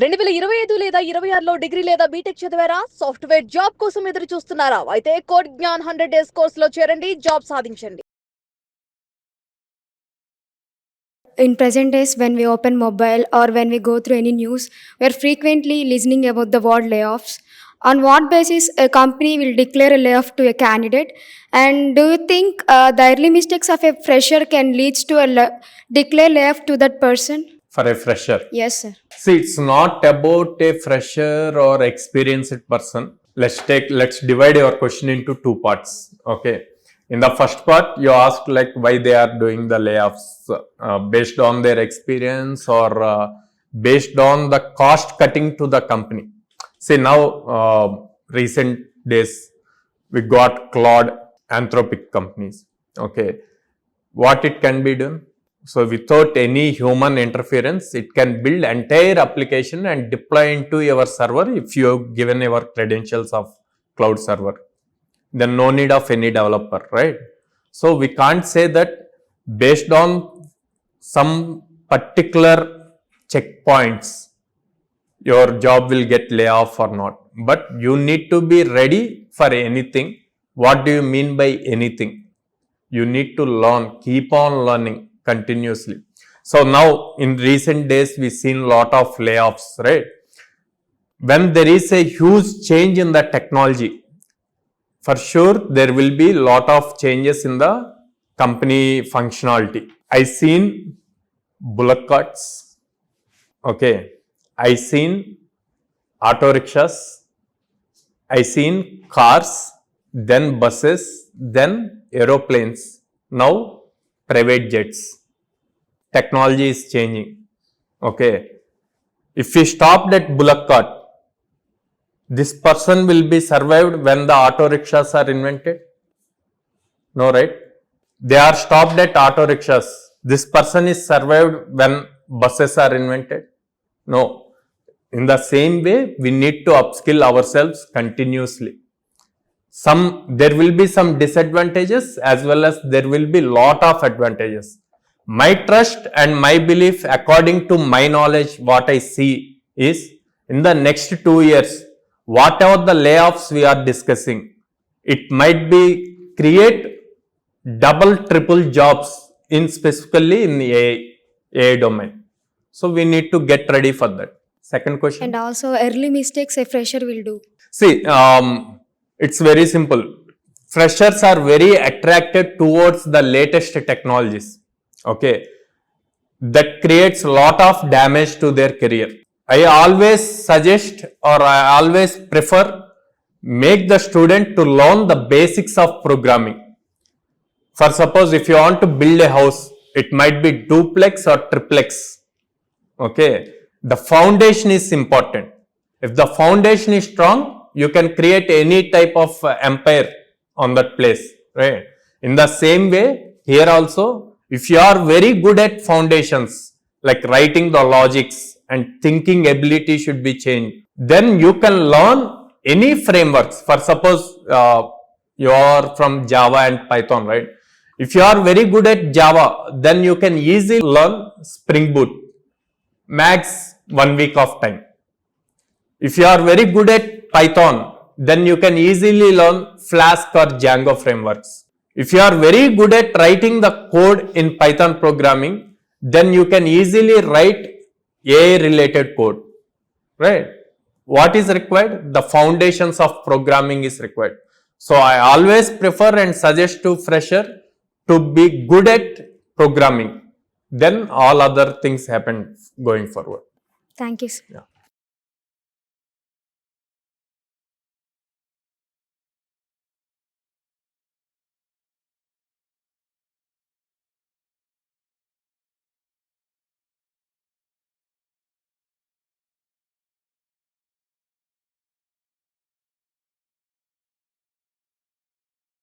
2025 లేదా 26లో డిగ్రీ లేదా బీటెక్ చదివారా? సాఫ్ట్‌వేర్ జాబ్ కోసం ఎదురు చూస్తున్నారా? అయితే కోడ్ జ్ఞాన్ 100 డేస్ కోర్సులో చేరండి, జాబ్ సాధించండి. In present days, when we open mobile or when we go through any news, we are frequently listening about the word layoffs. On what basis a company will declare a layoff to a candidate? And do you think the early mistakes of a fresher can lead to a declare layoff to that person? For a fresher? Yes, sir. See, it's not about a fresher or experienced person. Let's divide your question into two parts. Okay. In the first part, you asked like why they are doing the layoffs, based on their experience or based on the cost cutting to the company. See, now recent days we got Claude, Anthropic companies. Okay, what it can be done? So without any human interference, it can build entire application and deploy into your server if you have given your credentials of cloud server. Then no need of any developer, right? So we can't say that based on some particular checkpoints your job will get layoff or not. But you need to be ready for anything. What do you mean by anything? You need to learn, keep on learning continuously. So now in recent days we've seen lot of layoffs, right? When there is a huge change in the technology, for sure there will be lot of changes in the company functionality. I seen bullock carts, okay, I seen auto rickshaws, I seen cars, then buses, then aeroplanes, now private jets. Technology is changing. Okay, if we stop that bullock cart, this person will be survived when the auto rickshaws are invented? No, right? They are stopped at auto rickshaws. This person is survived when buses are invented? No. In the same way, we need to upskill ourselves continuously. There will be some disadvantages as well as there will be lot of advantages. My trust and my belief, according to my knowledge, what I see is in the next 2 years, whatever the layoffs we are discussing, it might be create double, triple jobs specifically in the AI domain. So we need to get ready for that. Second question. And also early mistakes a fresher will do. See, it's very simple. Freshers are very attracted towards the latest technologies. Okay, that creates a lot of damage to their career. I always suggest or I always prefer make the student to learn the basics of programming. For suppose if you want to build a house, it might be duplex or triplex. Okay, the foundation is important. If the foundation is strong, you can create any type of empire on that place, right? In the same way, here also, if you are very good at foundations, like writing the logics and thinking ability should be changed, then you can learn any frameworks. For suppose you are from Java and Python, right? If you are very good at Java, then you can easily learn Spring Boot, max 1 week of time. If you are very good at Python, then you can easily learn Flask or Django frameworks. If you are very good at writing the code in Python programming, then you can easily write AI related code, right? What is required? The foundations of programming is required. So I always prefer and suggest to fresher to be good at programming. Then all other things happen going forward. Thank you, sir. Yeah.